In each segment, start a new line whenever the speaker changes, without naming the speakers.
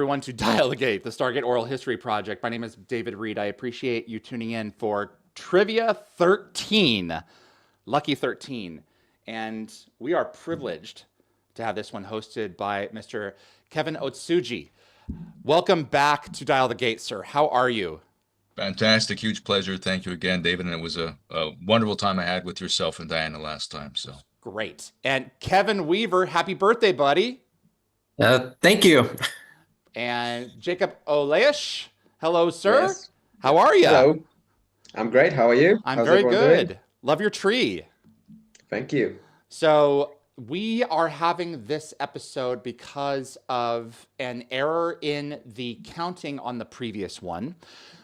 everyone, to Dial the Gate, the Stargate Oral History Project. My name is David Reed. I appreciate you tuning in for Trivia 13, Lucky 13. And we are privileged to have this one hosted by Mr. Kevan Ohtsji. Welcome back to Dial the Gate, sir. How are you?
Fantastic. Huge pleasure. Thank you again, David. And it was a wonderful time I had with yourself and Diana last time. So
Great. And Kevin Weaver, happy birthday, buddy.
Thank you.
And Jacob Oleish, hello, sir.
Yes.
How are you?
Hello. I'm great. How are you?
I'm
How's
very
everyone
good.
doing?
Love your tree.
Thank you.
So we are having this episode because of an error in the counting on the previous one.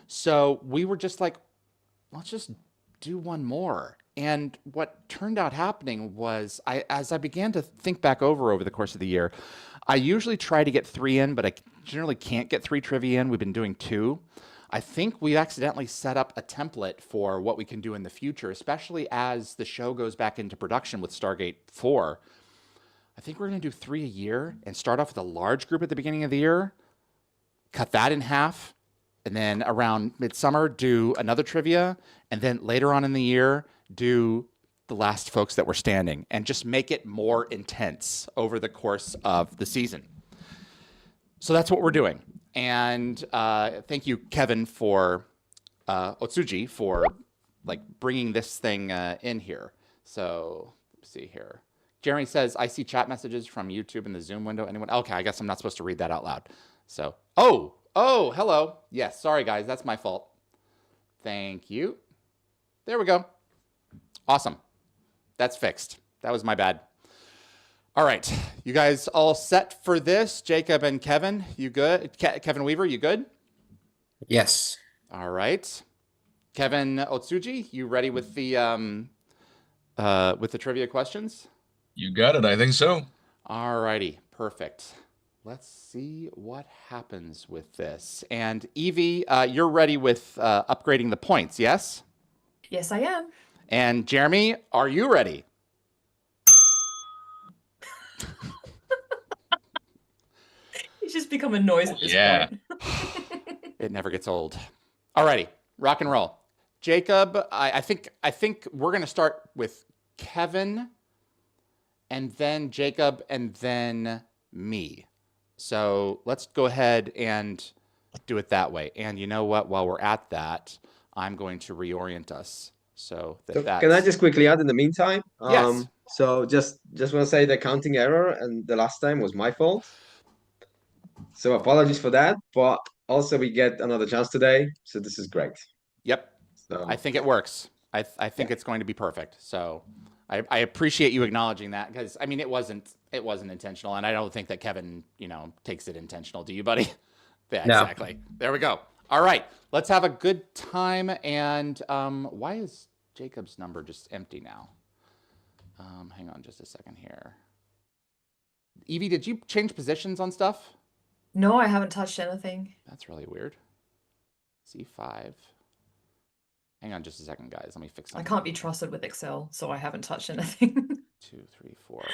So we were just like, let's just do one more. And what turned out happening was, as I began to think back over the course of the year, I usually try to get 3 in, but I generally can't get 3 trivia in. We've been doing 2. I think we accidentally set up a template for what we can do in the future, especially as the show goes back into production with Stargate 4. I think we're going to do 3 a year and start off with a large group at the beginning of the year, cut that in half, and then around midsummer do another trivia, and then later on in the year do the last folks that were standing, and just make it more intense over the course of the season. So that's what we're doing. And thank you, Kevan, for Ohtsji, for like bringing this thing in here. So let's see here. Jeremy says, I see chat messages from YouTube in the Zoom window. Anyone? Okay, I guess I'm not supposed to read that out loud. So, oh, hello. Yes, sorry, guys. That's my fault. Thank you. There we go. Awesome. That's fixed. That was my bad. All right. You guys all set for this? Jacob and Kevin, you good? Kevin Weaver, you good?
Yes.
All right. Kevan Ohtsji, you ready with the trivia questions?
you got it. I think so.
All righty. Perfect. Let's see what happens with this. And Evie, you're ready with upgrading the points, yes?
Yes, I am.
And Jeremy, are you ready?
It's just become a noise at this point.
It never gets old. Alrighty, rock and roll. Jacob, I think we're gonna start with Kevin, and then Jacob, and then me. So let's go ahead and do it that way. And you know what? While we're at that, I'm going to reorient us. So that's...
Can I just quickly add in the meantime?
Yes.
So just want to say the counting error and the last time was my fault. So apologies for that, but also we get another chance today, so this is great.
Yep.
So
I think it works. I think it's going to be perfect. So I appreciate you acknowledging that, because I mean it wasn't intentional, and I don't think that Kevin takes it intentional. Do you, buddy? Yeah,
No.
Exactly. There we go. All right, let's have a good time. And why is Jacob's number just empty now? Hang on just a second here. Evie, did you change positions on stuff?
No, I haven't touched anything.
That's really weird. C5. Hang on just a second, guys. Let me fix
I
something.
can't be trusted with Excel, so I haven't touched anything.
2, 3, 4.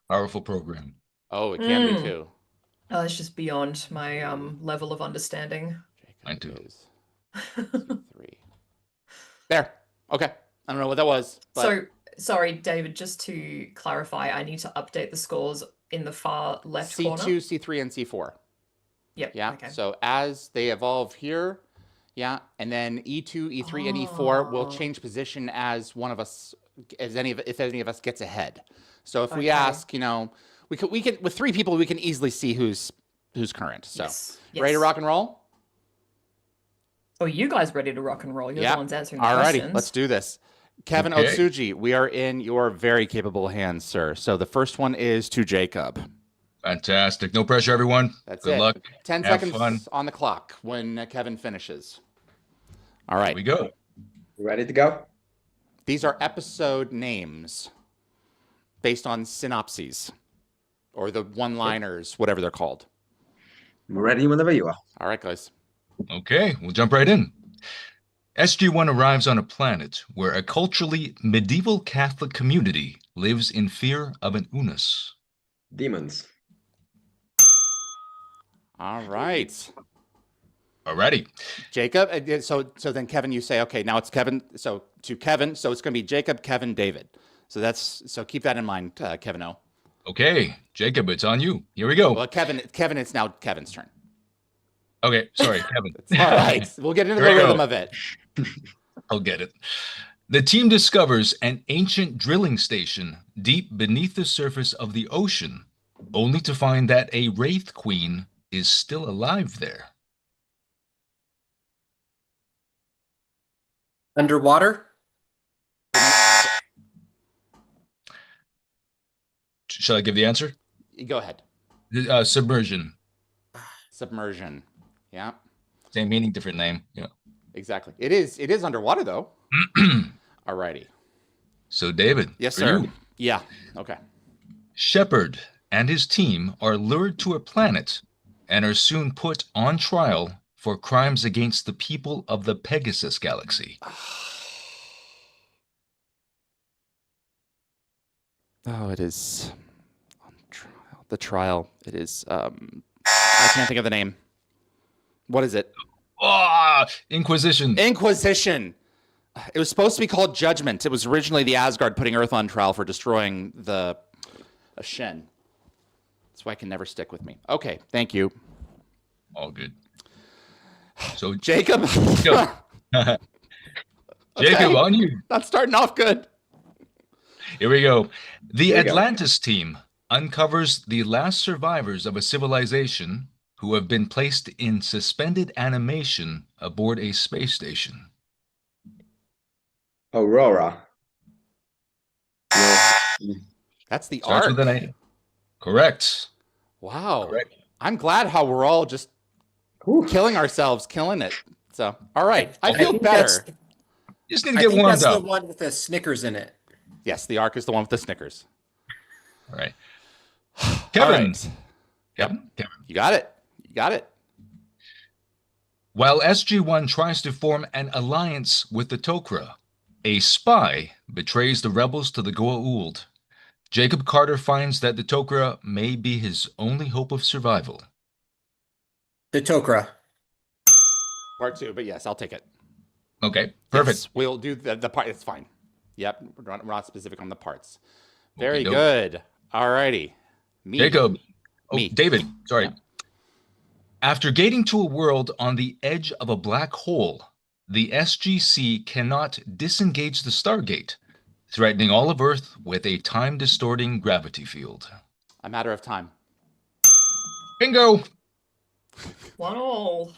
Powerful program.
Oh, it can be too.
Oh, it's just beyond my level of understanding.
Mine too.
Is 2, 3. There. Okay. I don't know what that was. But...
So, sorry, David, just to clarify, I need to update the scores in the far left
C2,
corner.
C3, and C4.
Yep.
Yeah.
Okay.
So as they evolve here, yeah, and then E2, E3, and E4 will
Oh.
change position as one of us, if any of us gets ahead. So if we
Okay.
ask, we can with 3 people, we can easily see who's current. So
Yes.
ready to rock and roll?
Oh, you guys ready to rock and roll? You're
Yeah.
the ones answering the
Alrighty,
questions.
let's do this. Kevan
Okay.
Ohtsji, we are in your very capable hands, sir. So the first one is to Jacob.
Fantastic. No pressure, everyone.
That's
Good
it.
luck.
10
Have
seconds
fun.
on the clock when Kevin finishes. All right.
Here we go.
ready to go?
These are episode names based on synopses or the one-liners, whatever they're called.
I'm ready whenever you are.
All right, guys.
Okay, we'll jump right in. SG-1 arrives on a planet where a culturally medieval Catholic community lives in fear of an Unus.
Demons.
All right.
Alrighty.
Jacob. So then Kevin, you say, okay, now it's Kevin. So to Kevin, so it's going to be Jacob, Kevin, David. So keep that in mind, Kevin O.
Okay, Jacob, it's on you. Here we go.
Well, Kevin, it's now Kevin's turn.
Okay, sorry, Kevin.
All right. We'll get into
Here
the
we
rhythm
go.
of it.
I'll get it. The team discovers an ancient drilling station deep beneath the surface of the ocean, only to find that a wraith queen is still alive there.
Underwater?
Shall I give the answer?
Go ahead.
Submersion.
Submersion. Yeah,
Same meaning, different name. Yeah.
exactly. It is underwater though. All righty.
So, David.
Yes,
for
sir.
you.
Yeah. Okay.
Shepard and his team are lured to a planet and are soon put on trial for crimes against the people of the Pegasus galaxy.
Oh, it is on trial. The trial. It is. I can't think of the name. What is it?
Inquisition.
Inquisition. It was supposed to be called Judgment. It was originally the Asgard putting Earth on trial for destroying the Shen. That's why it can never stick with me. Okay, thank you.
All good. So,
Jacob.
Jacob,
Okay.
on you.
Not starting off good.
Here we go. The
Here we go.
Atlantis team uncovers the last survivors of a civilization who have been placed in suspended animation aboard a space station.
Aurora. No.
That's the
Starts
arc.
with an A. Correct.
Wow.
Correct.
I'm glad how we're all just
Whew.
killing ourselves, killing it. So, all right. I
I
feel
think
better.
You just need to
I
get
think
warmed
that's
up.
the one with the Snickers in it.
Yes, the arc is the one with the Snickers.
All right.
All
Kevin.
right.
Yep. Kevin.
You got it. You got it.
While SG-1 tries to form an alliance with the Tok'ra, a spy betrays the rebels to the Goa'uld. Jacob Carter finds that the Tok'ra may be his only hope of survival.
The Tok'ra.
Part 2, but yes, I'll take it.
Okay, perfect.
Yes, we'll do the part. It's fine. Yep, we're not specific on the parts. Very
Okey-doke.
good. All righty. Me.
Jacob. Oh,
Me.
David. Sorry.
Yeah.
After gating to a world on the edge of a black hole, the SGC cannot disengage the Stargate, threatening all of Earth with a time-distorting gravity field.
A matter of time.
Bingo!
1-1.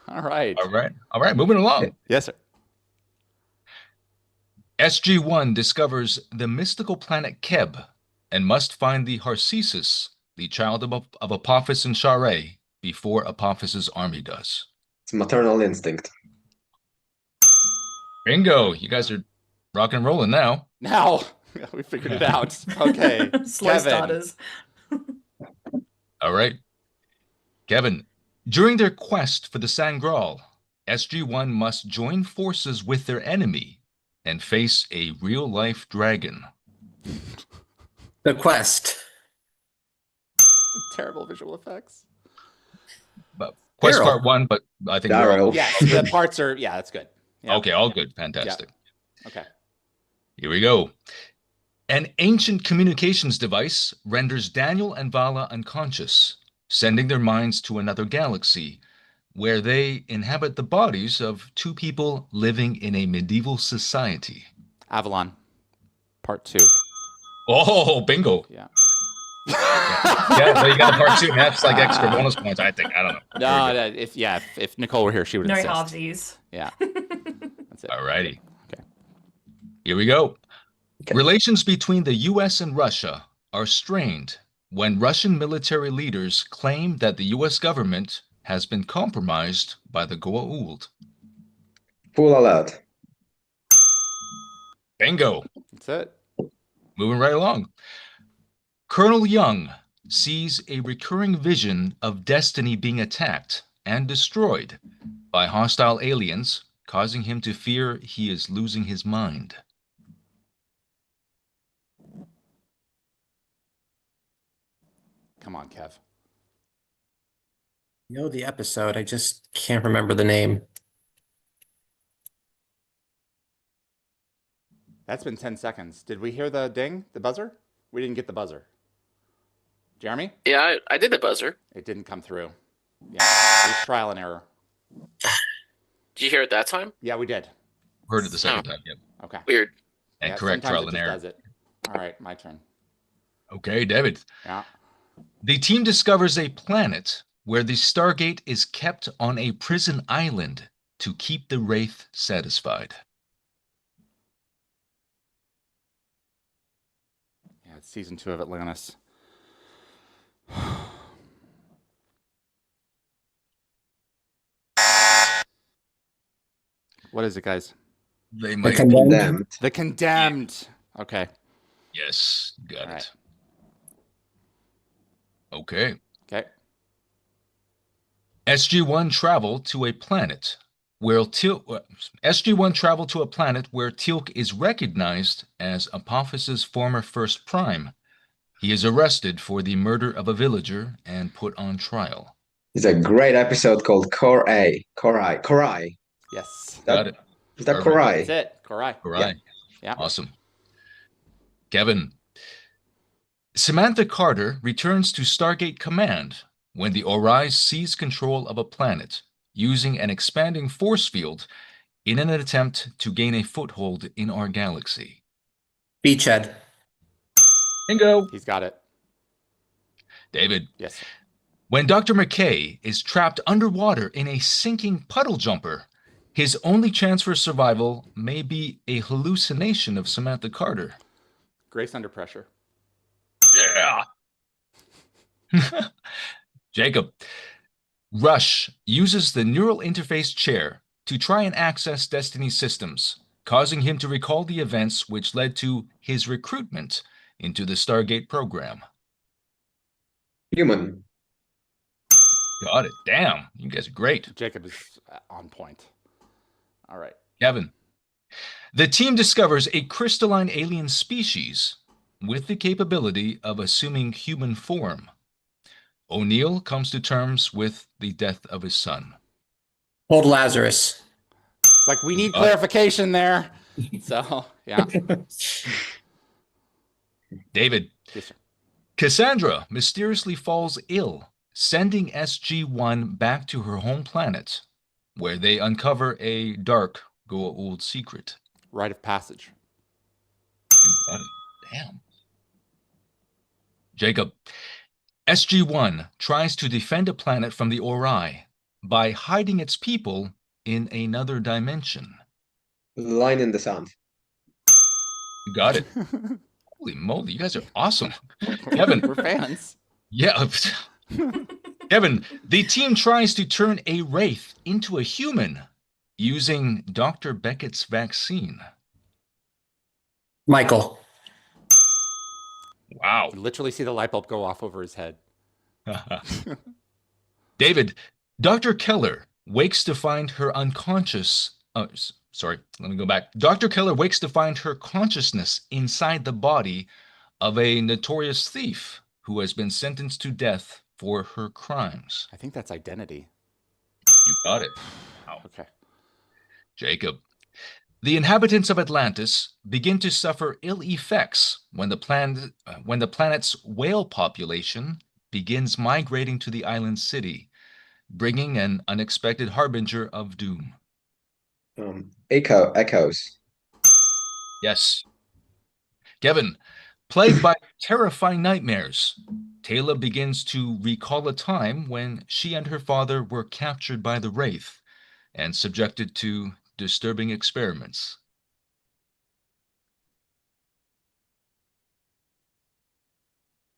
All right.
All right. All right, moving along.
Yes, sir.
SG-1 discovers the mystical planet Keb and must find the Harcesis, the child of Apophis and Sharae, before Apophis's army does.
It's maternal instinct.
Bingo! You guys are rock and rolling now.
Now we figured it out. Okay.
Slow
Kevin.
starters.
All right. Kevin, during their quest for the Sangral, SG-1 must join forces with their enemy and face a real-life dragon.
The Quest.
Terrible visual effects.
But Quest
Daryl.
Part 1, but I think we're all...
Daryl.
Yes, the parts are. Yeah, that's good. Yeah.
Okay, all good. Fantastic.
Okay.
Here we go. An ancient communications device renders Daniel and Vala unconscious, sending their minds to another galaxy, where they inhabit the bodies of two people living in a medieval society.
Avalon. Part 2.
Oh, bingo.
Yeah.
Yeah, so you got a part 2. That's like extra bonus points, I think. I don't know.
No, if Nicole were here, she would
No
insist.
halvesies.
Yeah. That's it.
All righty.
Okay.
Here we go.
Okay.
Relations between the U.S. and Russia are strained when Russian military leaders claim that the U.S. government has been compromised by the Goa'uld.
Full alert.
Bingo.
That's it.
Moving right along. Colonel Young sees a recurring vision of Destiny being attacked and destroyed by hostile aliens, causing him to fear he is losing his mind.
Come on, Kev.
know the episode. I just can't remember the name.
That's been 10 seconds. Did we hear the ding, the buzzer? We didn't get the buzzer. Jeremy?
Yeah, I did the buzzer.
It didn't come through. Yeah, it was trial and error.
Did you hear it that time?
Yeah, we did.
Heard it the second
Oh.
time. Yep.
Okay.
Weird.
And
Yeah,
correct
sometimes
trial
it
and
just
error.
does it. All right, my turn.
Okay, David.
Yeah.
The team discovers a planet where the Stargate is kept on a prison island to keep the Wraith satisfied.
Yeah, it's season 2 of Atlantis. What is it, guys?
They
The
might be.
Condemned.
Damned.
The Condemned. Okay.
Yes, got
All
it.
right.
Okay.
Okay.
SG-1 travel to a planet where SG-1 travel to a planet where Teal'c is recognized as Apophis's former first prime. He is arrested for the murder of a villager and put on trial.
It's a great episode called Korai.
Yes.
Got it.
Is that
Perfect.
Korai?
That's it. Korai.
Right.
Yeah.
Awesome. Kevin. Samantha Carter returns to Stargate Command when the Ori seize control of a planet, using an expanding force field in an attempt to gain a foothold in our galaxy.
Beachhead.
Bingo.
He's got it.
David.
Yes.
When Dr. McKay is trapped underwater in a sinking puddle jumper, his only chance for survival may be a hallucination of Samantha Carter.
Grace under pressure.
Yeah. Jacob. Rush uses the neural interface chair to try and access Destiny's systems, causing him to recall the events which led to his recruitment into the Stargate program.
Human.
Got it. Damn, you guys are great.
Jacob is on point. All right.
Kevin. The team discovers a crystalline alien species with the capability of assuming human form. O'Neill comes to terms with the death of his son.
Old Lazarus.
It's like we need clarification there. So, yeah.
David.
Yes, sir.
Cassandra mysteriously falls ill, sending SG-1 back to her home planet, where they uncover a dark Goa'uld secret.
Rite of passage.
You got it. Damn. Jacob. SG-1 tries to defend a planet from the Ori by hiding its people in another dimension.
Line in the sand.
You got it. Holy moly, you guys are awesome. Kevin.
We're fans.
Yeah. Kevin, the team tries to turn a Wraith into a human using Dr. Beckett's vaccine.
Michael.
Wow.
You literally see the light bulb go off over his head.
David, Dr. Keller wakes to find her unconscious. Sorry, let me go back. Dr. Keller wakes to find her consciousness inside the body of a notorious thief who has been sentenced to death for her crimes.
I think that's identity.
You got it. Wow.
Okay.
Jacob. The inhabitants of Atlantis begin to suffer ill effects when the planet's whale population begins migrating to the island city, bringing an unexpected harbinger of doom.
Echoes.
Yes. Kevin, plagued by terrifying nightmares, Taylor begins to recall a time when she and her father were captured by the Wraith and subjected to disturbing experiments.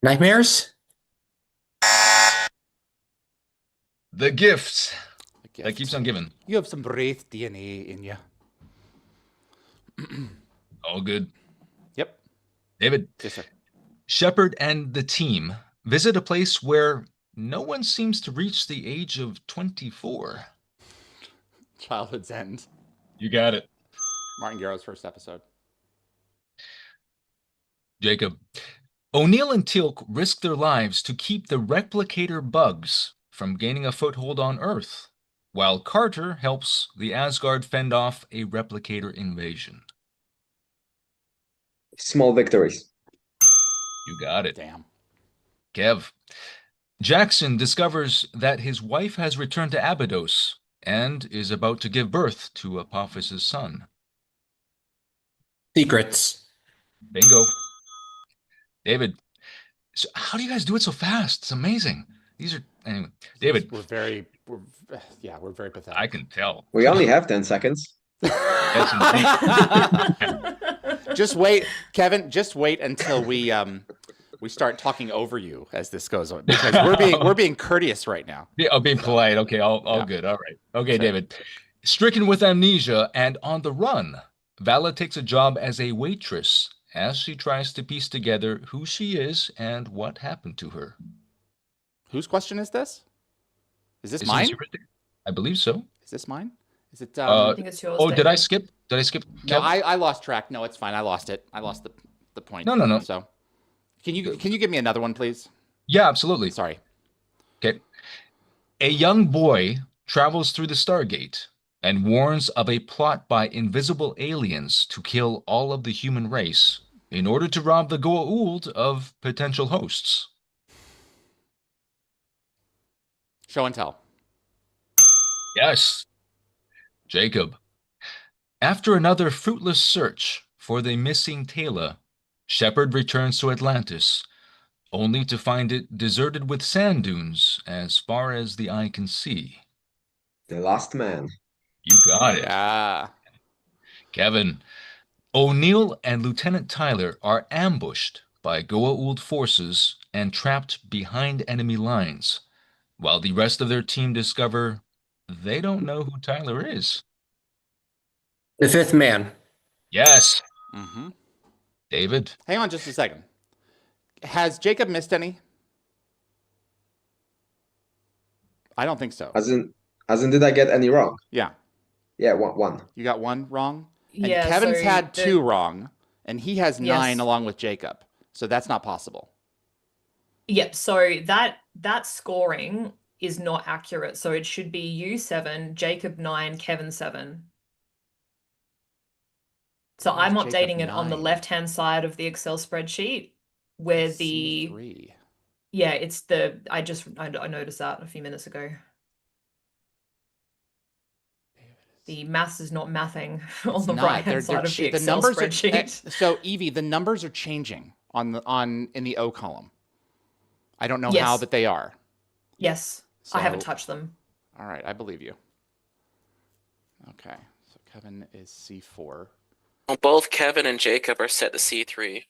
Nightmares?
The gift
The
that
gift.
keeps on giving.
You have some Wraith DNA in you.
All good.
Yep.
David,
Yes, sir.
Shepard and the team visit a place where no one seems to reach the age of 24.
Childhood's End.
You got it.
Martin Garrow's first episode.
Jacob, O'Neill and Teal'c risk their lives to keep the replicator bugs from gaining a foothold on Earth, while Carter helps the Asgard fend off a replicator invasion.
Small victories.
You got it.
Damn.
Kev. Jackson discovers that his wife has returned to Abydos and is about to give birth to Apophis's son.
Secrets.
Bingo. David. So how do you guys do it so fast? It's amazing. These are anyway. David.
We're very pathetic.
I can tell.
We only have 10 seconds.
Yes, indeed.
Just wait, Kevin. Just wait until we start talking over you as this goes on, because we're being courteous right now.
Yeah, being polite. Okay, all
Yeah.
good. All right. Okay,
Okay.
David. Stricken with amnesia and on the run, Vala takes a job as a waitress as she tries to piece together who she is and what happened to her.
Whose question is this? Is this
Isn't
mine?
this your- I believe so.
Is this mine? Is it?
I think it's yours.
Oh, did I
David.
skip? Did I skip?
No,
Kev?
I lost track. No, it's fine. I lost it. I lost the point.
No.
So, can you give me another one, please?
Yeah, absolutely.
Sorry.
Okay. A young boy travels through the Stargate and warns of a plot by invisible aliens to kill all of the human race in order to rob the Goa'uld of potential hosts.
Show and tell.
Yes. Jacob. After another fruitless search for the missing Tayla, Shepard returns to Atlantis, only to find it deserted with sand dunes as far as the eye can see.
The Last Man.
You got it.
Yeah.
Kevin. O'Neill and Lieutenant Tyler are ambushed by Goa'uld forces and trapped behind enemy lines, while the rest of their team discover they don't know who Tyler is.
The Fifth Man.
Yes.
Mm-hmm.
David.
Hang on just a second. Has Jacob missed any? I don't think so.
As in, did I get any wrong?
Yeah.
Yeah, one.
You got one wrong? And
Yeah,
Kevin's
so
had
the-
2 wrong, and he has 9
Yes.
along with Jacob. So that's not possible.
Yep. So that scoring is not accurate. So it should be you 7, Jacob 9, Kevin 7. So
Where's
I'm
Jacob
updating it on the
9?
left-hand side of the Excel spreadsheet where the
C3.
yeah, it's the I noticed that a few minutes ago. The maths is not mathing on
It's
the
not.
right-hand side of the
the
Excel
numbers
spreadsheet.
so Evie, the numbers are changing in the O column. I don't know how,
Yes.
but they are.
Yes, I haven't
So-
touched them.
All right, I believe you. Okay, so Kevin is C4.
Well, both Kevin and Jacob are set to C3.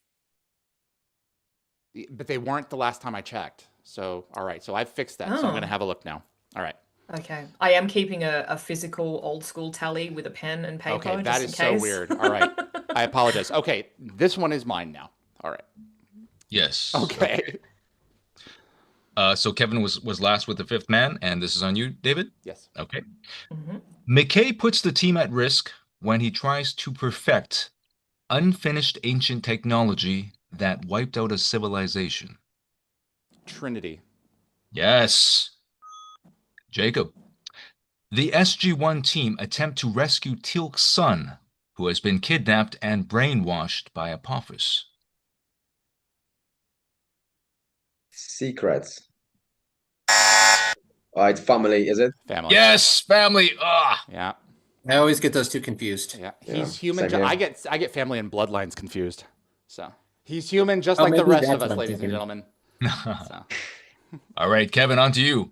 But they weren't the last time I checked. So, all right, so I've fixed that. So I'm going to
Oh.
have a look now. All right.
Okay. I am keeping a physical old school tally with a pen and paper.
Okay, that
just
is
in
so
case.
weird. All right. I apologize. Okay, this one is mine now. All right.
Yes.
Okay.
So Kevin was last with the Fifth Man, and this is on you, David?
Yes.
Okay.
Mhm.
McKay puts the team at risk when he tries to perfect unfinished ancient technology that wiped out a civilization.
Trinity.
Yes. Jacob. The SG-1 team attempt to rescue Teal'c's son, who has been kidnapped and brainwashed by Apophis.
Secrets. All right, family, is it?
Family.
Yes, family. Ah,
Yeah.
I always get those 2 confused.
Yeah.
Yeah,
He's human.
same here.
I get family and bloodlines confused. So he's human just
Oh,
like the
maybe
rest
that's
of us,
what I'm
ladies and
thinking.
gentlemen. So.
All right, Kevin, on to you.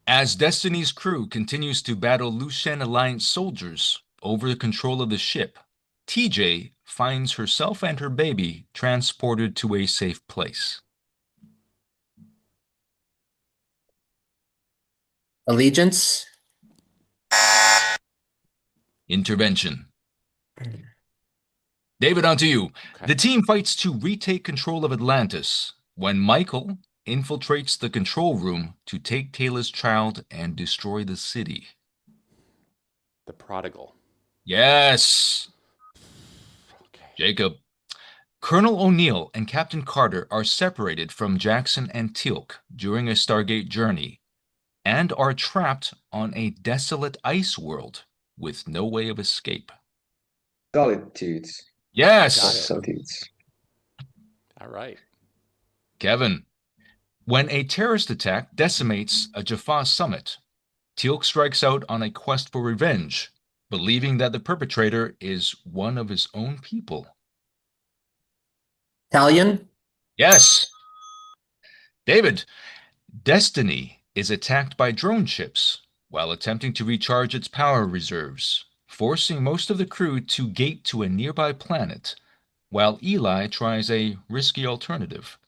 As Destiny's crew continues to battle Lushen Alliance soldiers over the control of the ship, TJ finds herself and her baby transported to a safe place.
Allegiance.
Intervention. David, on to you.
Okay.
The team fights to retake control of Atlantis when Michael infiltrates the control room to take Taylor's child and destroy the city.
The prodigal.
Yes.
Okay.
Jacob. Colonel O'Neill and Captain Carter are separated from Jackson and Teal'c during a Stargate journey, and are trapped on a desolate ice world with no way of escape.
Solitudes.
Yes,
Got it.
Solitudes.
All right.
Kevin. When a terrorist attack decimates a Jaffa summit, Teal'c strikes out on a quest for revenge, believing that the perpetrator is one of his own people.
Talion.
Yes. David. Destiny is attacked by drone ships while attempting to recharge its power reserves, forcing most of the crew to gate to a nearby planet, while Eli tries a risky alternative.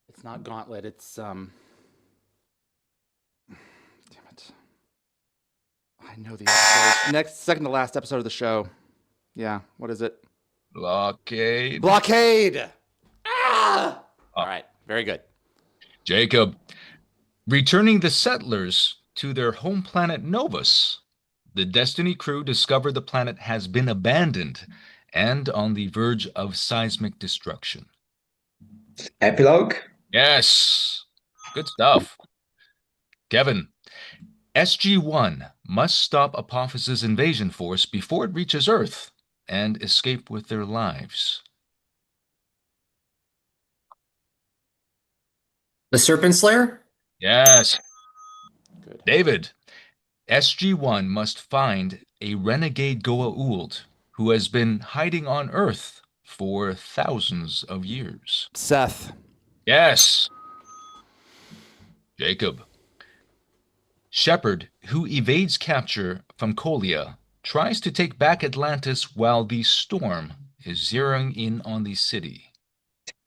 It's not Gauntlet. It's damn it. I know the episode. Second to last episode of the show. Yeah. What is it?
Blockade.
Blockade. Ah! All right. Very good.
Jacob. Returning the settlers to their home planet Novus, the Destiny crew discover the planet has been abandoned and on the verge of seismic destruction.
Epilogue.
Yes. Good stuff. Kevin. SG-1 must stop Apophyse's invasion force before it reaches Earth and escape with their lives.
The Serpent Slayer.
Yes.
Good.
David. SG-1 must find a renegade Goa'uld who has been hiding on Earth for thousands of years.
Seth.
Yes. Jacob. Shepard, who evades capture from Kolia, tries to take back Atlantis while the storm is zeroing in on the city.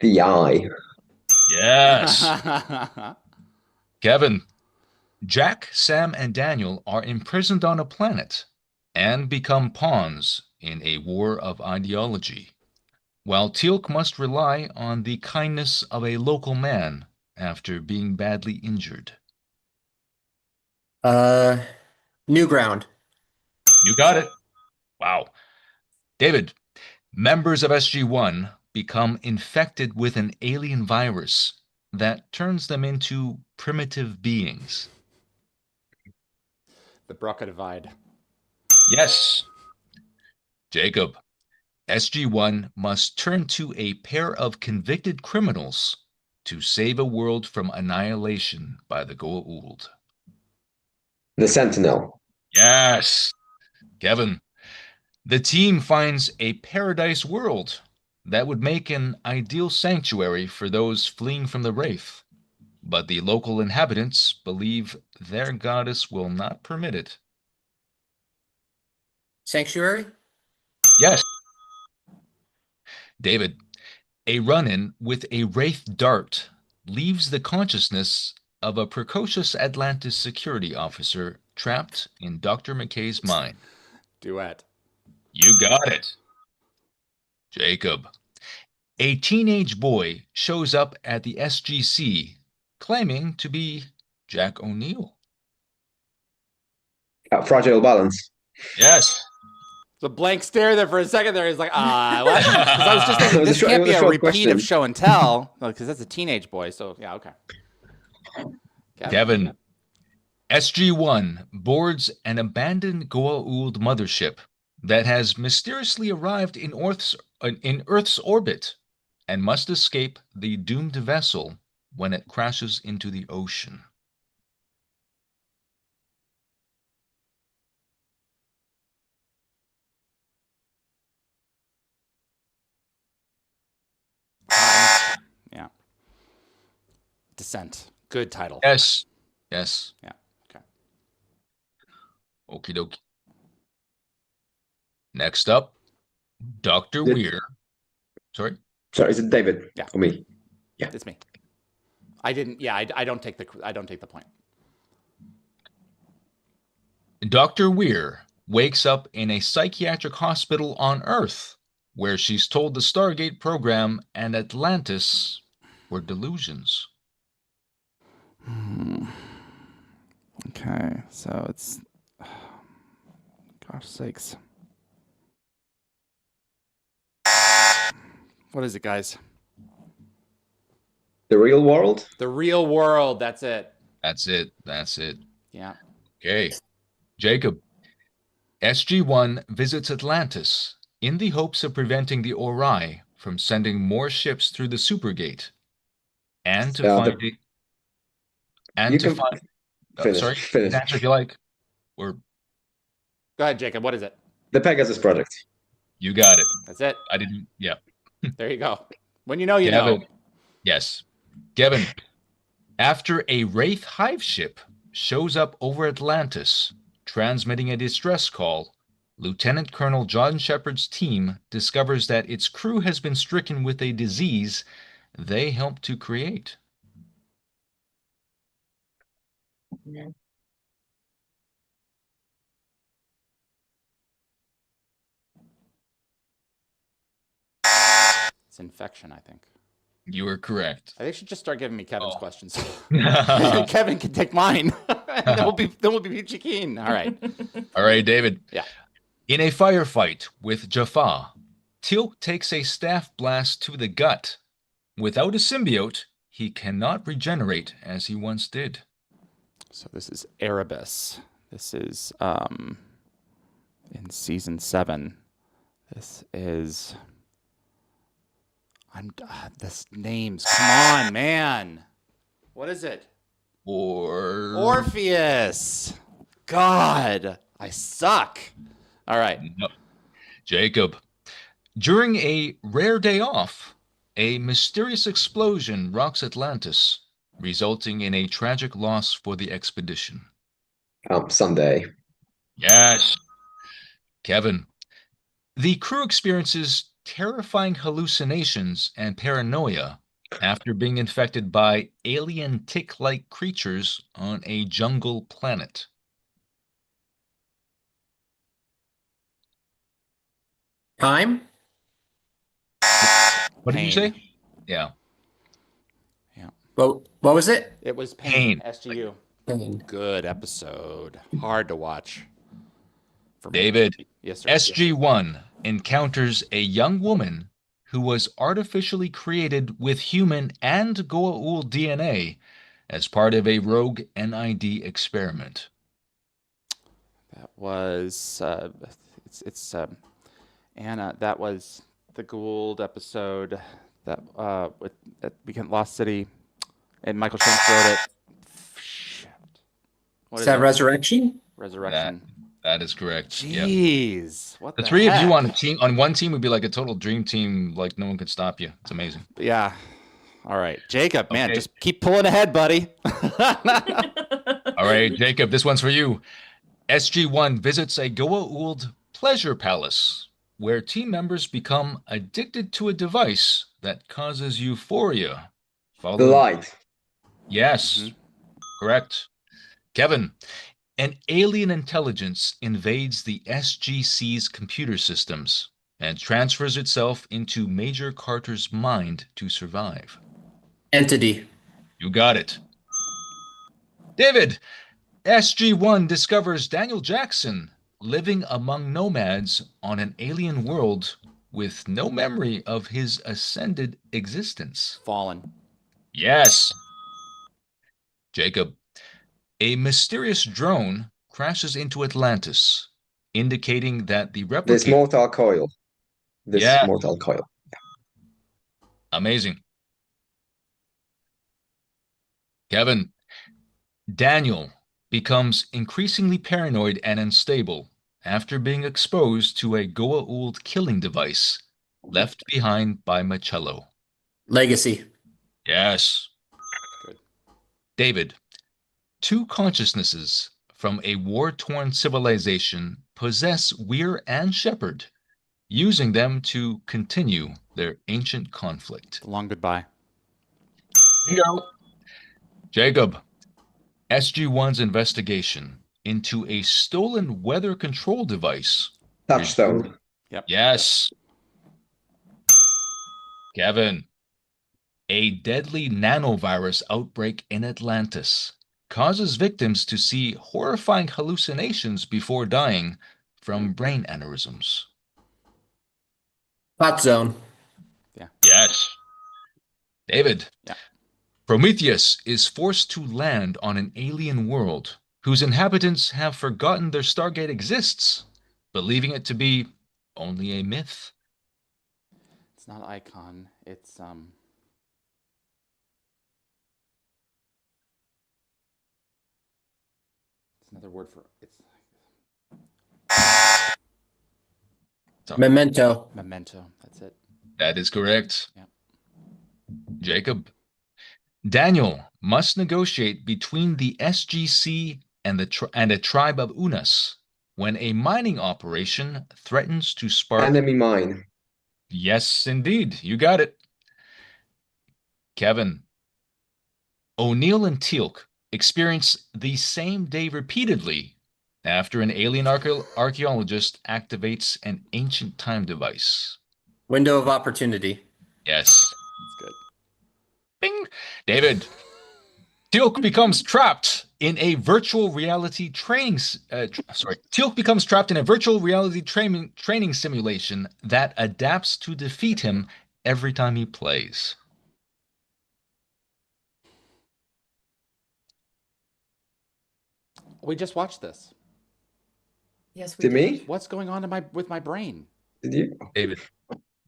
The Eye.
Yes. Kevin. Jack, Sam, and Daniel are imprisoned on a planet and become pawns in a war of ideology, while Teal'c must rely on the kindness of a local man after being badly injured.
Newground.
You got it. Wow. David, members of SG-1 become infected with an alien virus that turns them into primitive beings.
The Brocca Divide.
Yes. Jacob, SG-1 must turn to a pair of convicted criminals to save a world from annihilation by the Goa'uld.
The Sentinel.
Yes. Kevin, the team finds a paradise world that would make an ideal sanctuary for those fleeing from the Wraith, but the local inhabitants believe their goddess will not permit it.
Sanctuary.
Yes. David, a run-in with a Wraith dart leaves the consciousness of a precocious Atlantis security officer trapped in Dr. McKay's mind.
Duet.
You got it. Jacob, a teenage boy shows up at the SGC claiming to be Jack O'Neill.
Fragile Balance.
Yes.
The blank stare there for a second there is like, what? Because I was just
It
thinking,
was
this
a short-
can't
it
be
was a
a
short
repeat
question.
of show and tell. Because that's a teenage boy. So, yeah, okay.
Kevin, SG-1 boards an abandoned Goa'uld mothership that has mysteriously arrived in Earth's orbit and must escape the doomed vessel when it crashes into the ocean.
Yeah. Descent. Good title.
Yes. Yes.
Yeah. Okay.
Okie dokie. Next up, Dr.
Did-
Weir. Sorry?
Sorry, is it David?
Yeah.
Or me?
It's me. I didn't. Yeah, I don't take the point.
Dr. Weir wakes up in a psychiatric hospital on Earth, where she's told the Stargate program and Atlantis were delusions.
Okay, so it's gosh sakes. What is it, guys?
The real world?
The real world. That's it.
That's it. That's it.
Yeah.
Okay. Jacob. SG-1 visits Atlantis in the hopes of preventing the Ori from sending more ships through the Supergate, and to
Yeah,
find
you can finish.
sorry,
Finish.
answer if you like, or
Go ahead, Jacob. What is it?
The Pegasus Project.
you got it.
That's it.
I didn't. Yeah.
There you go. When you know, you
Kevin.
know.
Yes. Kevin. After a Wraith Hive ship shows up over Atlantis, transmitting a distress call, Lieutenant Colonel John Shepard's team discovers that its crew has been stricken with a disease they helped to create.
It's infection, I think.
You are correct.
I think you should just start giving me Kevin's
Oh.
questions.
All
Kevin can take mine. And then we'll be peachy keen. All right.
right, David.
Yeah.
In a firefight with Jaffa, Teal'c takes a staff blast to the gut. Without a symbiote, he cannot regenerate as he once did.
So this is Erebus. This is in season 7. This is this names. Come on, man. What is it? Orpheus. God, I suck. All right.
No. Jacob. During a rare day off, a mysterious explosion rocks Atlantis, resulting in a tragic loss for the expedition.
Someday.
Yes. Kevin. The crew experiences terrifying hallucinations and paranoia after being infected by alien tick-like creatures on a jungle planet.
Time?
What did you
Pain.
say? Yeah.
What was it?
It was
Pain.
Pain. SGU.
Pain.
Good episode. Hard to watch. For me.
David.
Yes, sir.
SG-1 encounters a young woman who was artificially created with human and Goa'uld DNA as part of a rogue NID experiment.
That was it's Anna. That was the Gould episode that with at Weekend Lost City, and Michael Shanks wrote it. Shit. What
Is that
it?
Resurrection?
Resurrection?
That is correct. Yep.
Jeez, what
The
the
three of you
heck?
on one team would be like a total dream team, like no one could stop you. It's amazing.
Yeah. All right, Jacob, man,
Okay.
just keep pulling ahead, buddy.
All right, Jacob, this one's for you. SG-1 visits a Goa'uld pleasure palace where team members become addicted to a device that causes euphoria.
The light.
Yes,
Mhm.
correct. Kevin, an alien intelligence invades the SGC's computer systems and transfers itself into Major Carter's mind to survive.
Entity.
You got it. David, SG-1 discovers Daniel Jackson living among nomads on an alien world with no memory of his ascended existence.
Fallen.
Yes. Jacob, a mysterious drone crashes into Atlantis, indicating that the
This
replicator...
mortal coil. This
Yeah.
mortal coil.
Amazing. Kevin, Daniel becomes increasingly paranoid and unstable after being exposed to a Goa'uld killing device left behind by Machello.
Legacy.
Yes.
Good.
David, two consciousnesses from a war-torn civilization possess Weir and Shepard, using them to continue their ancient conflict.
The long goodbye.
Bingo. Jacob, SG-1's investigation into a stolen weather control device.
Touchstone.
Yes. Kevin, a deadly nanovirus outbreak in Atlantis causes victims to see horrifying hallucinations before dying from brain aneurysms.
Hot zone.
Yes. David,
Yeah.
Prometheus is forced to land on an alien world whose inhabitants have forgotten their Stargate exists, believing it to be only a myth.
It's not icon. It's another word for it's
Memento.
memento. That's it.
That is correct.
Yeah.
Jacob. Daniel must negotiate between the SGC and a tribe of Unas when a mining operation threatens to spark.
Enemy mine.
Yes, indeed. You got it. Kevin. O'Neill and Teal'c experience the same day repeatedly after an alien archaeologist activates an ancient time device.
Window of opportunity.
Yes.
That's good.
Bing. David. Teal'c becomes trapped in a virtual reality Teal'c becomes trapped in a virtual reality training simulation that adapts to defeat him every time he plays.
We just watched this.
Yes, we
To
did.
me?
What's going on with my brain?
Did you?
David.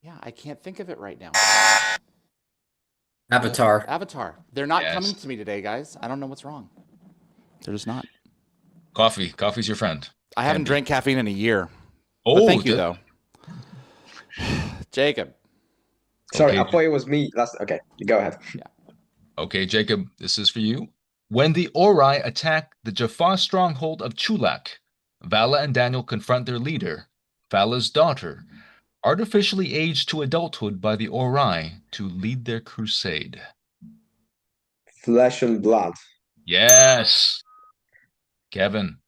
Yeah, I can't think of it right now.
Avatar.
Avatar. They're not
Yes.
coming to me today, guys. I don't know what's wrong. They're just not.
Coffee. Coffee's your friend.
I haven't drank caffeine in a year.
Oh,
But thank you, though. Jacob.
Sorry,
Okay.
I thought it was me last. Okay, you go ahead.
Okay, Jacob, this is for you. When the Ori attack the Jaffa stronghold of Chulak, Vala and Daniel confront their leader, Vala's daughter, artificially aged to adulthood by the Ori to lead their crusade.
Flesh and blood.
Yes. Kevin.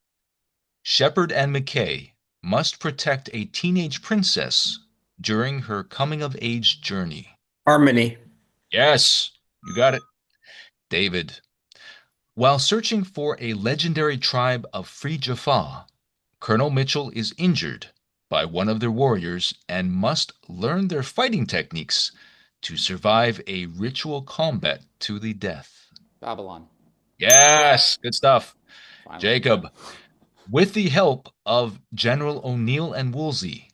Shepard and McKay must protect a teenage princess during her coming-of-age journey.
Harmony.
Yes, you got it. David. While searching for a legendary tribe of Free Jaffa, Colonel Mitchell is injured by one of their warriors and must learn their fighting techniques to survive a ritual combat to the death.
Babylon.
Yes, good stuff.
Finally.
Jacob. With the help of General O'Neill and Woolsey,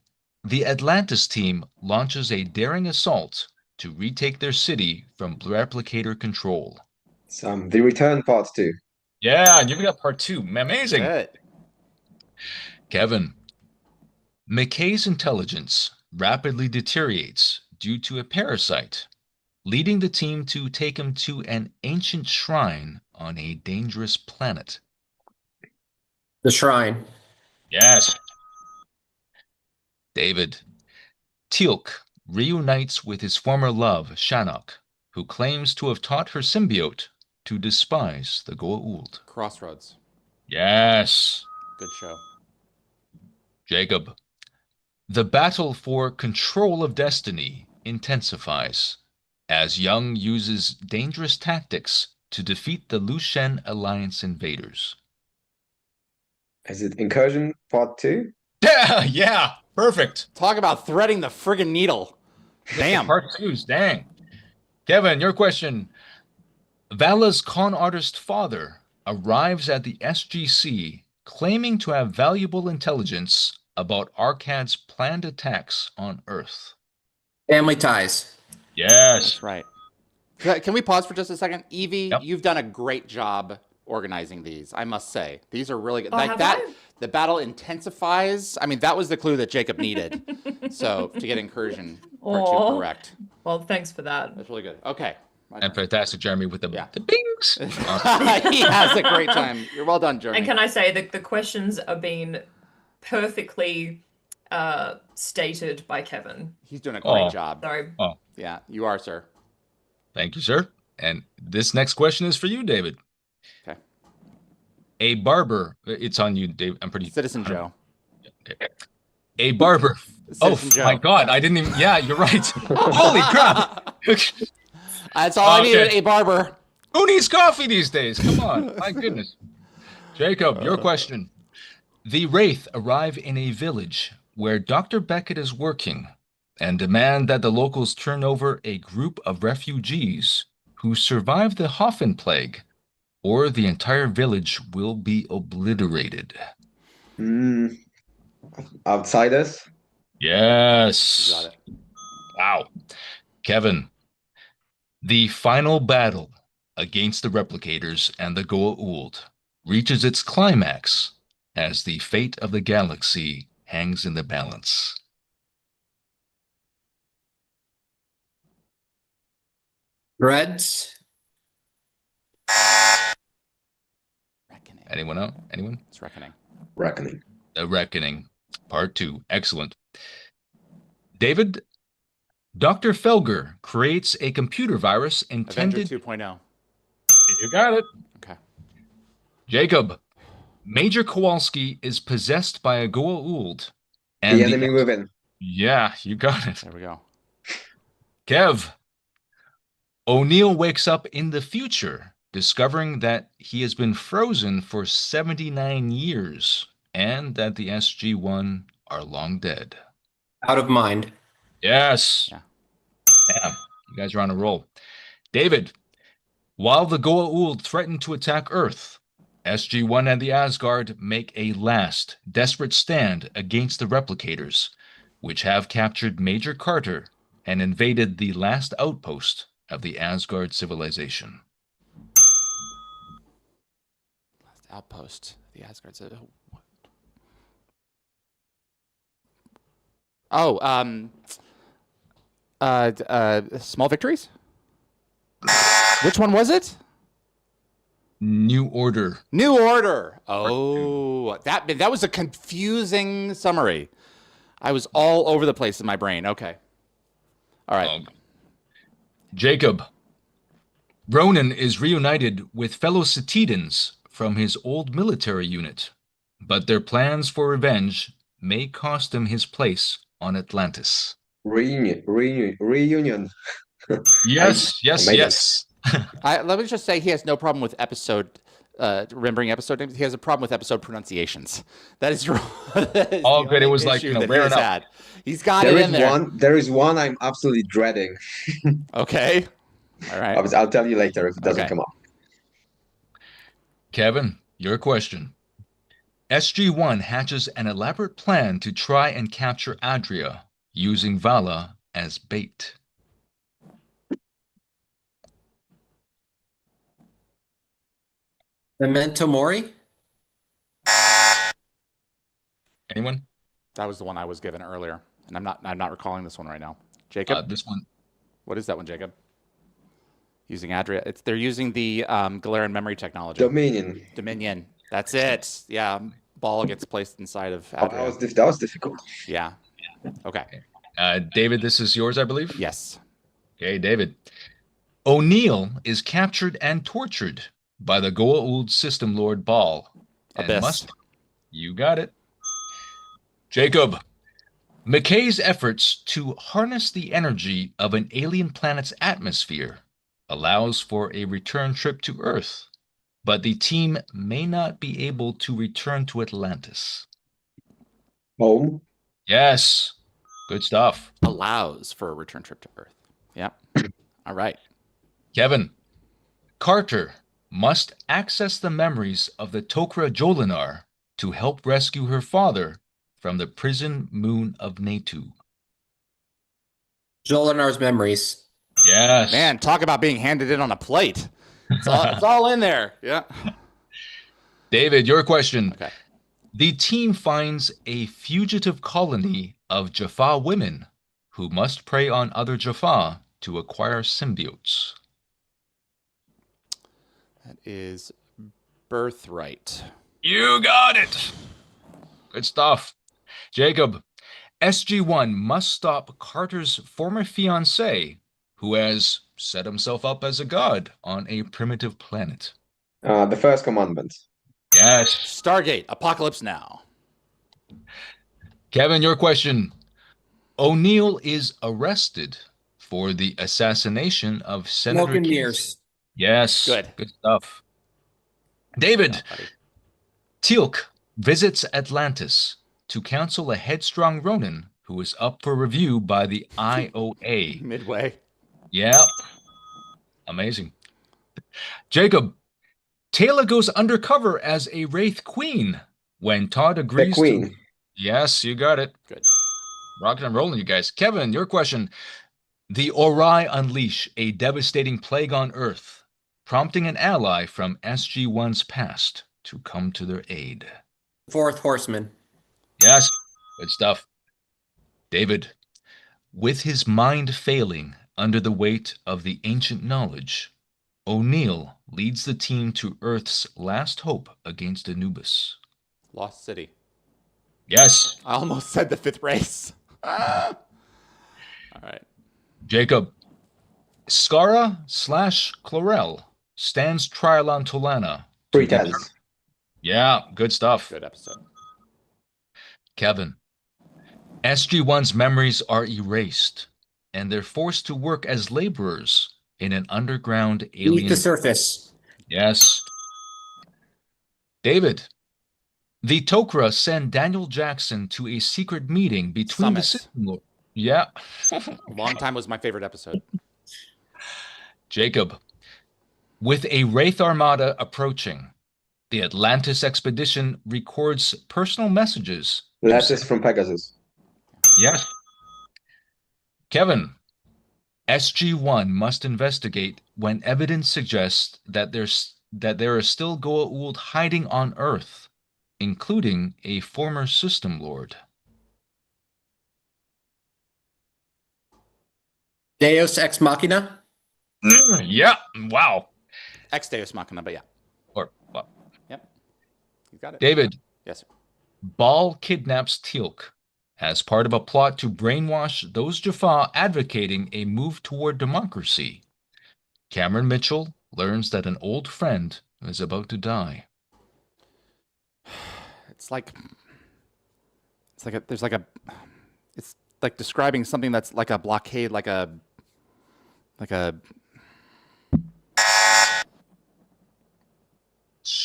the Atlantis team launches a daring assault to retake their city from replicator control.
The Return Part 2.
Yeah, you've got part 2. Amazing.
Good.
Kevin. McKay's intelligence rapidly deteriorates due to a parasite, leading the team to take him to an ancient shrine on a dangerous planet.
The Shrine.
Yes. David. Teal'c reunites with his former love, Shannock, who claims to have taught her symbiote to despise the Goa'uld.
Crossroads.
Yes.
Good show.
Jacob. The battle for control of destiny intensifies as Young uses dangerous tactics to defeat the Lushen Alliance invaders.
Is it Incursion Part 2?
Yeah, perfect.
Talk about threading the friggin' needle. Damn.
Part 2's, dang. Kevin, your question. Vala's con artist father arrives at the SGC claiming to have valuable intelligence about Arkad's planned attacks on Earth.
Family ties.
Yes.
That's right. Can we pause for just a second? Evie,
Yep.
you've done a great job organizing these, I must say. These are really good.
Oh,
Like
have
that,
I?
the battle intensifies. I mean, that was the clue that Jacob needed. So to get incursion part 2
Aw.
correct.
Well, thanks for that.
That's really good. Okay. My
And
turn.
fantastic, Jeremy, with the,
Yeah.
the bings.
He has a great time. You're well done, Jeremy.
And can I say that the questions are being perfectly stated by Kevin.
He's doing a great
Oh.
job.
So
Oh,
Yeah, you are, sir.
thank you, sir. And this next question is for you, David.
Okay.
A barber, it's on you, Dave. I'm pretty.
Citizen Joe.
A barber.
Citizen
Oh
Joe.
my God, I didn't even. Yeah, you're right. Holy crap!
That's all I needed,
Okay.
a barber.
Who needs coffee these days? Come on, my goodness. Jacob, your question. The Wraith arrive in a village where Dr. Beckett is working and demand that the locals turn over a group of refugees who survive the Hoffen plague, or the entire village will be obliterated.
Outsiders.
You
Yes.
got it.
Wow. Kevin, the final battle against the replicators and the Goa'uld reaches its climax as the fate of the galaxy hangs in the balance.
Dreads.
Reckoning.
Anyone else? Anyone?
It's reckoning.
Reckoning.
The Reckoning, Part 2. Excellent. David, Dr. Felger creates a computer virus
Avenger
intended...
2.0.
You got it.
Okay.
Jacob, Major Kowalski is possessed by a Goa'uld.
The enemy within.
Yeah, you got it.
There we go.
Kev, O'Neill wakes up in the future, discovering that he has been frozen for 79 years and that the SG-1 are long dead.
Out of mind.
Yes.
Yeah.
Damn, you guys are on a roll. David, while the Goa'uld threaten to attack Earth, SG-1 and the Asgard make a last, desperate stand against the replicators, which have captured Major Carter and invaded the last outpost of the Asgard civilization.
Last outpost. The Asgard. Small victories? Which one was it?
New Order.
New Order. Oh, that was a confusing summary. I was all over the place in my brain. Okay. All right.
Jacob, Ronan is reunited with fellow Cetidans from his old military unit, but their plans for revenge may cost him his place on Atlantis.
Reunion.
Yes, yes,
I made
yes.
Let me just say he has no problem with episode remembering episode names. He has a problem with episode pronunciations. That is wrong.
Oh, good. It was like, rare enough.
He's got it in there.
There is one I'm absolutely dreading.
Okay. All right.
I'll tell you later if it doesn't
Okay.
come up.
Kevin, your question. SG-1 hatches an elaborate plan to try and capture Adria, using Vala as bait.
Memento Mori.
Anyone?
That was the one I was given earlier, and I'm not recalling this one right now. Jacob,
This one.
what is that one, Jacob? Using Adria. They're using the Galarian memory technology.
Dominion.
That's it. Yeah, ball gets placed inside of
Oh,
Adria.
that was difficult.
Yeah. Okay.
David, this is yours, I believe?
Yes.
Okay, David. O'Neill is captured and tortured by the Goa'uld system lord Baal.
Abyss.
You got it. Jacob. McKay's efforts to harness the energy of an alien planet's atmosphere allows for a return trip to Earth, but the team may not be able to return to Atlantis.
Home.
Yes. Good stuff.
Allows for a return trip to Earth. Yep. All right.
Kevin. Carter must access the memories of the Tok'ra Jolinar to help rescue her father from the prison moon of Natu.
Jolinar's memories.
Yes.
Man, talk about being handed in on a plate. It's all in there. Yeah.
David, your question.
Okay.
The team finds a fugitive colony of Jaffa women who must prey on other Jaffa to acquire symbiotes.
That is Birthright.
You got it. Good stuff. Jacob, SG-1 must stop Carter's former fiancé, who has set himself up as a god on a primitive planet.
The first commandment.
Yes.
Stargate. Apocalypse Now.
Kevin, your question. O'Neill is arrested for the assassination of Senator
Smoke and
Casey.
mirrors.
Yes.
Good
Stuff. David,
buddy.
Teal'c visits Atlantis to counsel a headstrong Ronin who is up for review by the IOA.
Midway.
Yep. Amazing. Jacob, Taylor goes undercover as a Wraith Queen when Todd
The
agrees
queen.
to... Yes, you got it.
Good.
Rocking and rolling, you guys. Kevin, your question. The Ori unleash a devastating plague on Earth, prompting an ally from SG-1's past to come to their aid.
Fourth Horseman.
Yes, good stuff. David, with his mind failing under the weight of the ancient knowledge, O'Neill leads the team to Earth's last hope against Anubis.
Lost City.
Yes.
I almost said the fifth race. All right.
Jacob, Skara/Chlorel stands trial on Tolana.
Pretends.
Yeah, good stuff.
Good episode.
Kevin, SG-1's memories are erased, and they're forced to work as laborers in an underground
Beneath
alien...
the surface.
Yes. David, the Tok'ra send Daniel Jackson to a secret meeting between the
Summit.
System Lord. Yeah.
A long time was my favorite episode.
Jacob, with a Wraith Armada approaching, the Atlantis expedition records personal messages.
Letters from Pegasus.
Yes. Kevin, SG-1 must investigate when evidence suggests that there are still Goa'uld hiding on Earth, including a former System Lord.
Deus Ex Machina.
Yeah. Wow.
Ex Deus Machina, but yeah.
Or well,
Yep. You got it.
David,
Yes, sir.
Ball kidnaps Teal'c as part of a plot to brainwash those Jaffa advocating a move toward democracy. Cameron Mitchell learns that an old friend is about to die.
It's like it's like describing something that's like a blockade, like a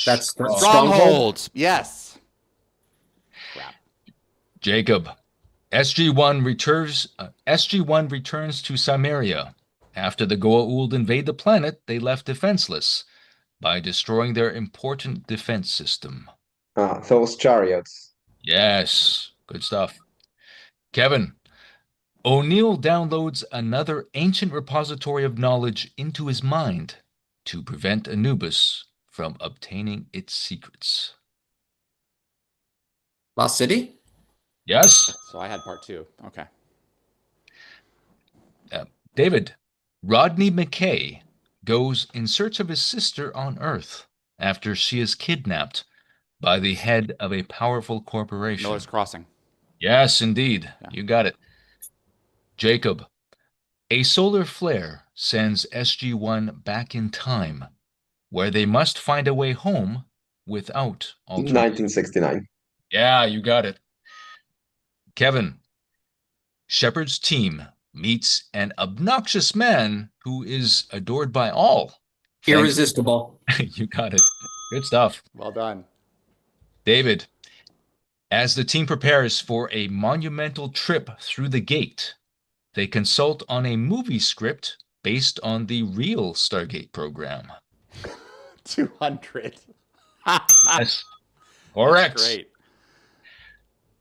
That's Stronghold.
stronghold. Yes. Crap.
Jacob, SG-1 returns to Samaria after the Goa'uld invade the planet they left defenseless by destroying their important defense system.
Those chariots.
Yes, good stuff. Kevin, O'Neill downloads another ancient repository of knowledge into his mind to prevent Anubis from obtaining its secrets.
Lost City.
Yes.
So I had part 2. Okay.
David, Rodney McKay goes in search of his sister on Earth after she is kidnapped by the head of a powerful corporation.
Miller's Crossing.
Yes, indeed.
Yeah.
You got it. Jacob, a solar flare sends SG-1 back in time, where they must find a way home without alternate.
1969.
Yeah, you got it. Kevin, Shepard's team meets an obnoxious man who is adored by all.
Irresistible.
You got it. Good stuff.
Well done.
David, as the team prepares for a monumental trip through the gate, they consult on a movie script based on the real Stargate program.
200.
Yes, correct.
Great.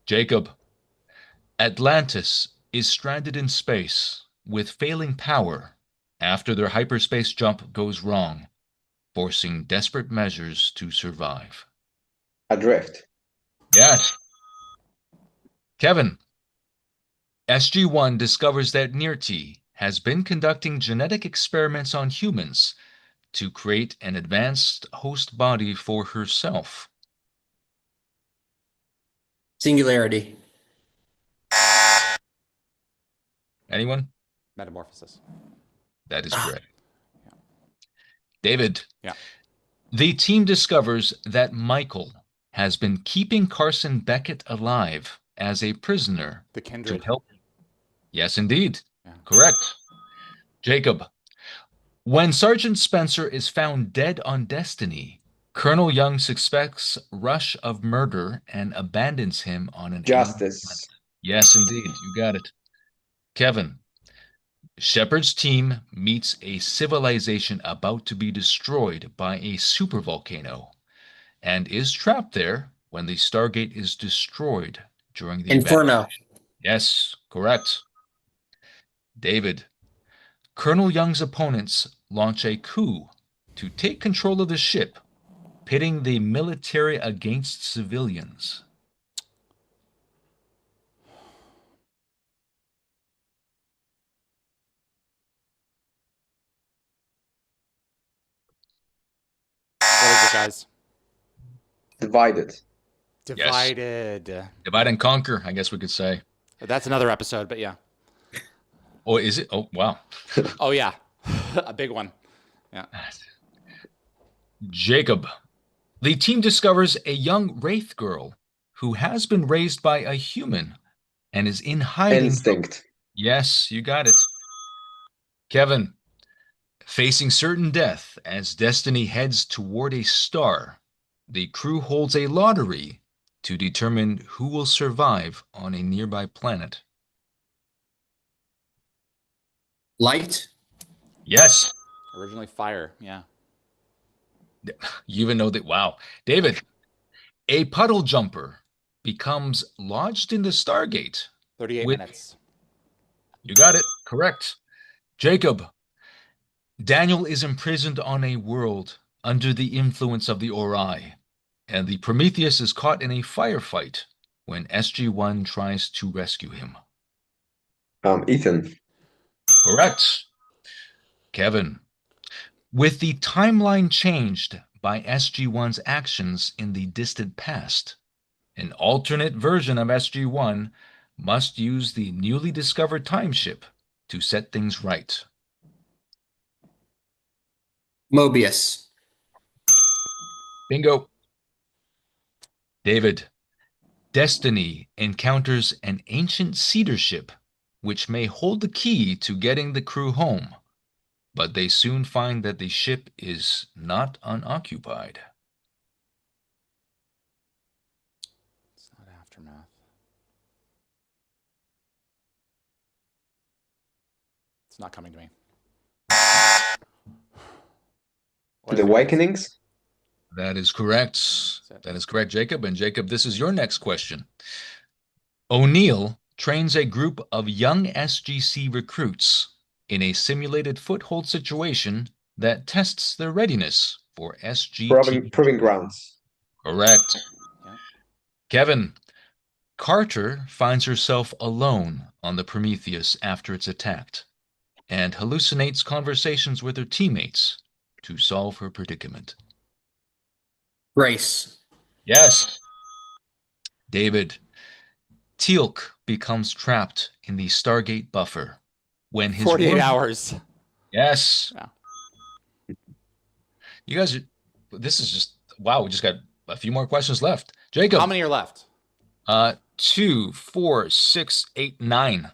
Jacob, Atlantis is stranded in space with failing power after their hyperspace jump goes wrong, forcing desperate measures to survive.
Adrift.
Yes. Kevin, SG-1 discovers that Nirti has been conducting genetic experiments on humans to create an advanced host body for herself.
Singularity.
Anyone?
Metamorphosis.
That is correct. David.
Yeah.
The team discovers that Michael has been keeping Carson Beckett alive as a prisoner
The
to
Kindred.
help. Yes, indeed.
Yeah.
Correct. Jacob. When Sergeant Spencer is found dead on Destiny, Colonel Young suspects Rush of murder and abandons him on an alien planet.
Justice.
Yes, indeed. You got it. Kevin. Shepard's team meets a civilization about to be destroyed by a supervolcano and is trapped there when the Stargate is destroyed during the
Inferno.
Yes, correct. David, Colonel Young's opponents launch a coup to take control of the ship, pitting the military against civilians.
What is it, guys?
Divided.
Divided.
Divide and conquer, I guess we could say.
That's another episode, but yeah.
Oh, is it? Oh, wow.
Oh, yeah. A big one. Yeah.
Jacob, the team discovers a young Wraith girl who has been raised by a human and is in hiding.
Instinct.
Yes, you got it. Kevin, facing certain death as Destiny heads toward a star, the crew holds a lottery to determine who will survive on a nearby planet.
Light.
Yes,
Originally fire. Yeah.
you even know that. Wow. David, a puddle jumper becomes lodged in the Stargate.
38
With-
minutes.
You got it. Correct. Jacob, Daniel is imprisoned on a world under the influence of the Ori, and the Prometheus is caught in a firefight when SG-1 tries to rescue him.
Ethan.
Correct. Kevin, with the timeline changed by SG-1's actions in the distant past, an alternate version of SG-1 must use the newly discovered timeship to set things right.
Mobius.
Bingo. David, Destiny encounters an ancient cedar ship which may hold the key to getting the crew home, but they soon find that the ship is not unoccupied.
It's not Aftermath. It's not coming to me. What is
The
it, guys?
Awakenings.
That is correct. That is correct, Jacob. And Jacob, this is your next question. O'Neill trains a group of young SGC recruits in a simulated foothold situation that tests their readiness for SGT.
Proving grounds.
Correct.
Yeah.
Kevin, Carter finds herself alone on the Prometheus after it's attacked and hallucinates conversations with her teammates to solve her predicament.
Grace.
Yes. David, Teal'c becomes trapped in the Stargate buffer when his
48
worm-
hours.
Yes.
Yeah.
You guys, this is just, wow, we just got a few more questions left. Jacob.
How many are left?
2, 4, 6, 8, 9.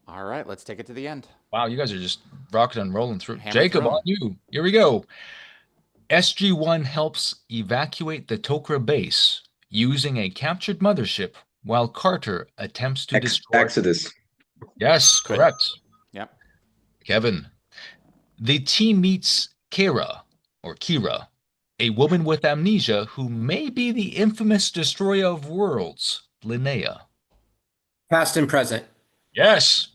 All right, let's take it to the end.
Wow, you guys are just rocking and rolling through.
Hammer
Jacob,
through 'em.
on you. Here we go. SG-1 helps evacuate the Tok'ra base using a captured mothership while Carter attempts to destroy.
Exodus.
Yes,
Good.
correct.
Yep.
Kevin, the team meets Kira, a woman with amnesia who may be the infamous destroyer of worlds, Linnea.
Past and present.
Yes.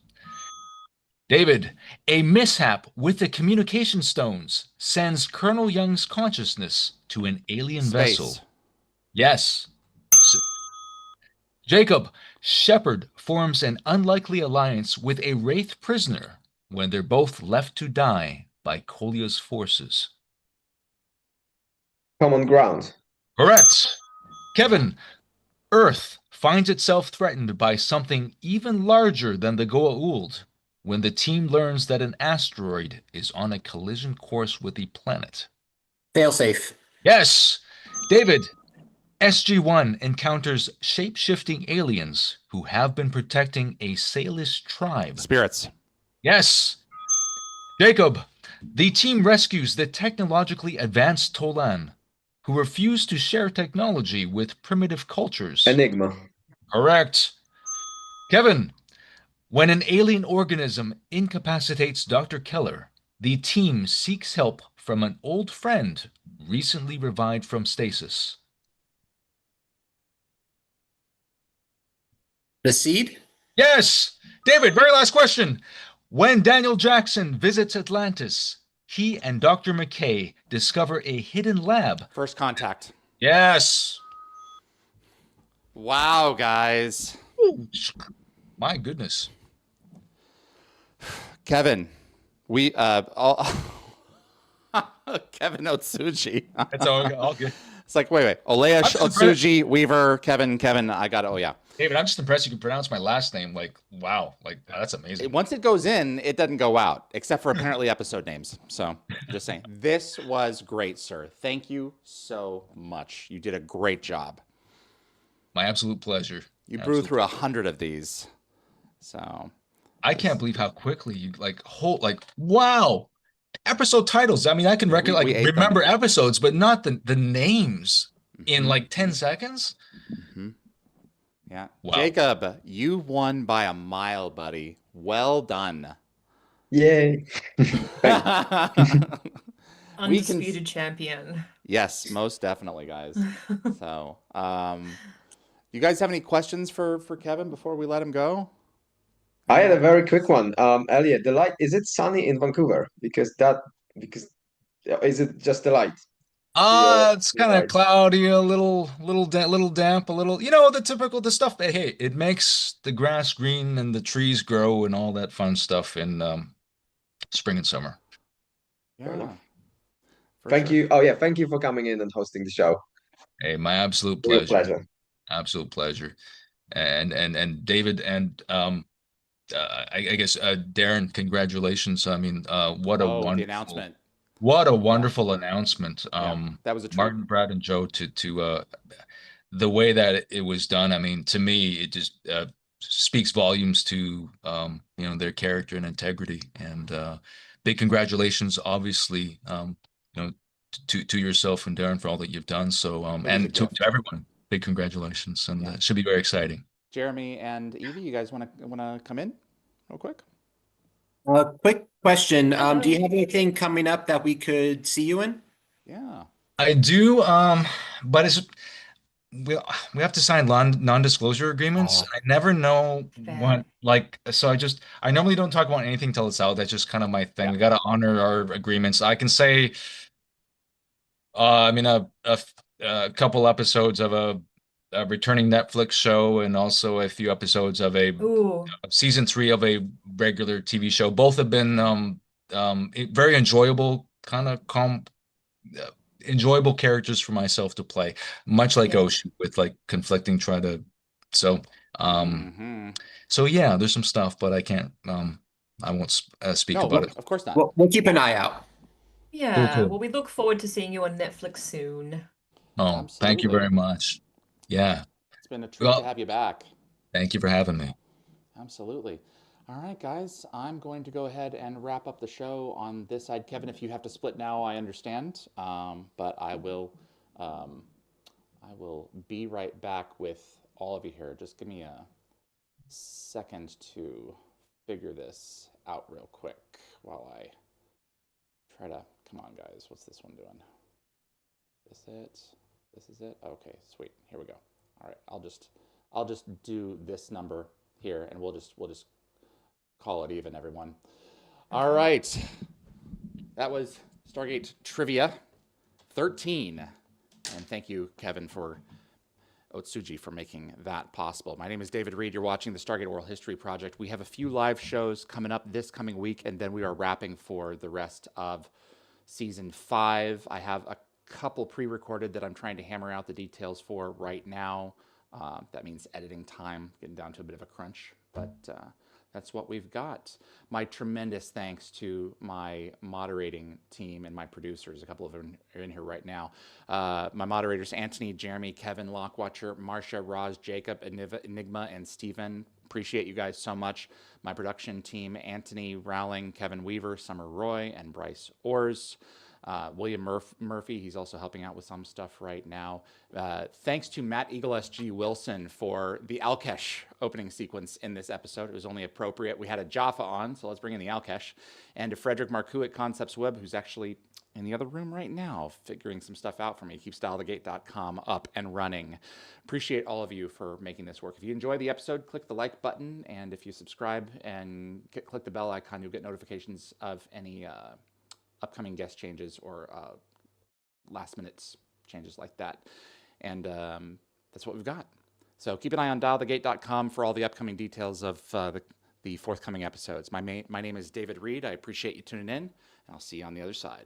David, a mishap with the communication stones sends Colonel Young's consciousness to an alien
Space.
vessel. Yes. Jacob, Shepard forms an unlikely alliance with a Wraith prisoner when they're both left to die by Kolya's forces.
Common ground.
Correct. Kevin, Earth finds itself threatened by something even larger than the Goa'uld when the team learns that an asteroid is on a collision course with the planet.
Failsafe.
Yes. David, SG-1 encounters shape-shifting aliens who have been protecting a Salish tribe.
Spirits.
Yes. Jacob, the team rescues the technologically advanced Tolan, who refuse to share technology with primitive cultures.
Enigma.
Correct. Kevin, When an alien organism incapacitates Dr. Keller, the team seeks help from an old friend recently revived from stasis.
The Seed?
Yes! David, very last question. When Daniel Jackson visits Atlantis, he and Dr. McKay discover a hidden lab.
First Contact.
Yes!
Wow, guys.
My goodness.
Kevin, we all Kevan Ohtsji.
It's all good.
It's like, wait. Olea,
I'm just
Ohtsji, Weaver, Kevin. I got it. Oh, yeah.
David, I'm just impressed you can pronounce my last name. Like, wow. Like, that's amazing.
Once it goes in, it doesn't go out, except for apparently episode names. So, just saying. This was great, sir. Thank you so much. You did a great job.
My absolute pleasure.
You blew through 100 of these. So,
I can't believe how quickly you wow. Episode titles. I mean, I can
we ate them.
remember episodes, but not the names in like 10 seconds.
Mm-hmm. Yeah.
Wow.
Jacob, you won by a mile, buddy. Well done.
Yay.
Undisputed champion.
Yes, most definitely, guys. So, you guys have any questions for Kevin before we let him go?
I had a very quick one. Elliot, the light, is it sunny in Vancouver? Because is it just the light?
It's kind of cloudy, a little damp, a little, the stuff that, hey, it makes the grass green and the trees grow and all that fun stuff in spring and summer.
Yeah.
Thank you. Oh yeah, thank you for coming in and hosting the show.
Hey, my absolute
Real
pleasure.
pleasure.
Absolute pleasure. And David and I guess Darren, congratulations. I mean, what a wonderful
the announcement.
What a wonderful announcement.
That was a treat.
Martin, Brad, and Joe to the way that it was done. I mean, to me, it just speaks volumes to their character and integrity. And big congratulations, obviously, to yourself and Darren for all that you've done. So and to everyone, big congratulations, and it should be very exciting.
Jeremy and Evie, you guys want to come in real quick?
Quick question. Do you have anything coming up that we could see you in?
Yeah.
I do, but we have to sign non-disclosure agreements. I never know what, so I normally don't talk about anything till it's out. That's just kind of my thing. We got to honor our agreements. I can say, a couple episodes of a returning Netflix show and also a few episodes of season 3 of a regular TV show. Both have been very enjoyable, kind of enjoyable characters for myself to play, much like Oshu with like conflicting so yeah, there's some stuff, but I can't I won't speak about it.
Of course not.
We'll keep an eye out.
Yeah,
Cool.
well, we look forward to seeing you on Netflix soon.
Oh,
Absolutely.
Thank you very much. Yeah.
It's been a treat to have you back.
Thank you for having me.
Absolutely. All right, guys, I'm going to go ahead and wrap up the show on this side. Kevin, if you have to split now, I understand, but I will be right back with all of you here. Just give me a second to figure this out real quick while I try to, come on, guys, what's this one doing? This is it? Okay, sweet. Here we go. All right, I'll just do this number here, and we'll just call it even, everyone. All right, that was Stargate Trivia 13, and thank you, Kevin, for Ohtsji for making that possible. My name is David Reed. You're watching the Stargate Oral History Project. We have a few live shows coming up this coming week, and then we are wrapping for the rest of Season 5. I have a couple pre-recorded that I'm trying to hammer out the details for right now. That means editing time, getting down to a bit of a crunch, but that's what we've got. My tremendous thanks to my moderating team and my producers. A couple of them are in here right now. My moderators, Anthony, Jeremy, Kevin, Lockwatcher, Marcia, Roz, Jacob, Enigma, and Stephen. Appreciate you guys so much. My production team, Anthony Rowling, Kevin Weaver, Summer Roy, and Bryce Orrs. William Murphy, he's also helping out with some stuff right now. Thanks to Matt Eagle SG Wilson for the Alkesh opening sequence in this episode. It was only appropriate. We had a Jaffa on, so let's bring in the Alkesh. And to Frederick Marcoux at Concepts Web, who's actually in the other room right now, figuring some stuff out for me. Keep StyleTheGate.com up and running. Appreciate all of you for making this work. If you enjoy the episode, click the like button, and if you subscribe and click the bell icon, you'll get notifications of any upcoming guest changes or last minute changes like that. And that's what we've got. So keep an eye on dialthegate.com for all the upcoming details of the forthcoming episodes. My name is David Reed. I appreciate you tuning in, and I'll see you on the other side.